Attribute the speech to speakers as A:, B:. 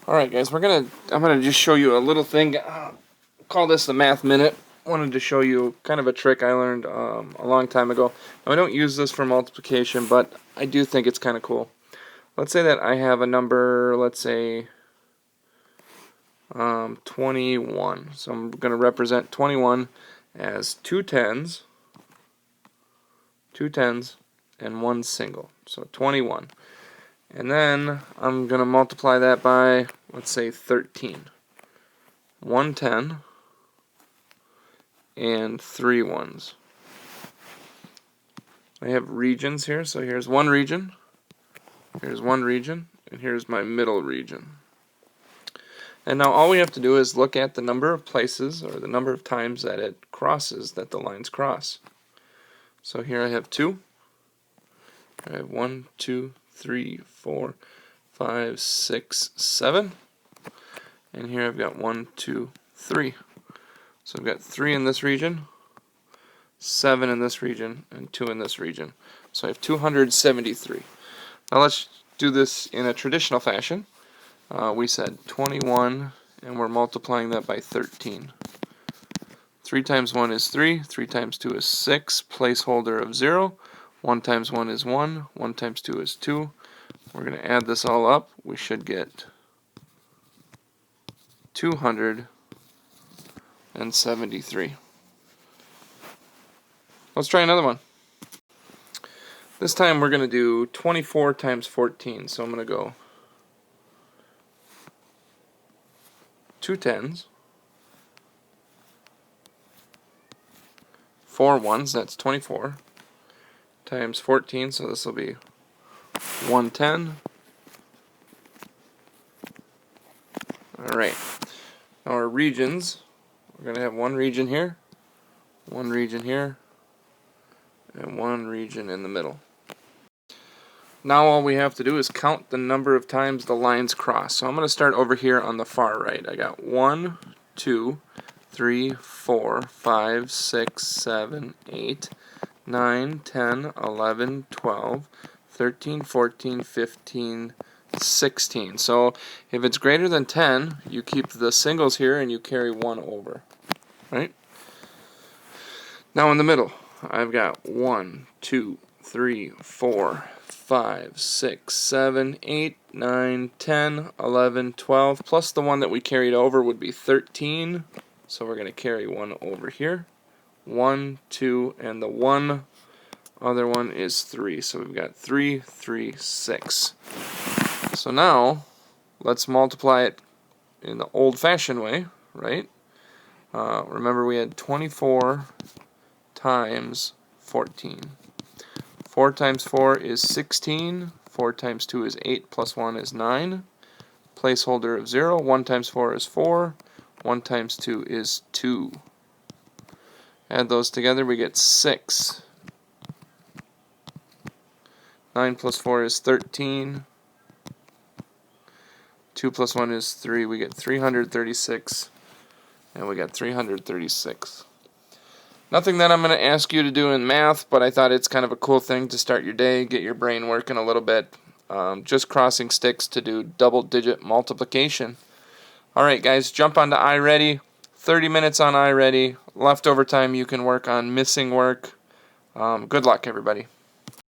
A: Alright guys, I'm gonna just show you a little thing. Call this the Math Minute. Wanted to show you kind of a trick I learned a long time ago. Now I don't use this for multiplication, but I do think it's kind of cool. Let's say that I have a number, let's say 21. So I'm going to represent 21 as two tens, and one single. So 21. And then I'm going to multiply that by, let's say, 13. 1 10 and 3 ones. I have regions here, so here's one region, and here's my middle region. And now all we have to do is look at the number of places, or the number of times that it crosses, that the lines cross. So here I have 2. I have 1, 2, 3, 4, 5, 6, 7. And here I've got 1, 2, 3. So I've got 3 in this region, 7 in this region, and 2 in this region. So I have 273. Now let's do this in a traditional fashion. We said 21, and we're multiplying that by 13. 3 times 1 is 3, 3 times 2 is 6, placeholder of 0. 1 times 1 is 1, 1 times 2 is 2. We're going to add this all up. We should get 273. Let's try another one. This time we're going to do 24 times 14. So I'm going to go 2 tens, 4 ones, that's 24, times 14, so this will be 110. Alright, now our regions, we're going to have one region here, and one region in the middle. Now all we have to do is count the number of times the lines cross. So I'm going to start over here on the far right. I got 1, 2, 3, 4, 5, 6, 7, 8, 9, 10, 11, 12, 13, 14, 15, 16. So if it's greater than 10, you keep the singles here and you carry 1 over. Right? Now in the middle, I've got 1, 2, 3, 4, 5, 6, 7, 8, 9, 10, 11, 12, plus the one that we carried over would be 13. So we're going to carry 1 over here. 1, 2, and the one other one is 3. So we've got 3, 3, 6. So now let's multiply it in the old-fashioned way, right? Remember we had 24 times 14. 4 times 4 is 16. 4 times 2 is 8, plus 1 is 9. Placeholder of 0. 1 times 4 is 4. 1 times 2 is 2. Add those together, we get 6. 9 plus 4 is 13. 2 plus 1 is 3. We get 336. And we got 336. Nothing that I'm going to ask you to do in math, but I thought it's kind of a cool thing to start your day, get your brain working a little bit. Just crossing sticks to do double-digit multiplication. Alright guys, jump onto iReady. 30 minutes on iReady. Leftover time you can work on missing work. Good luck everybody.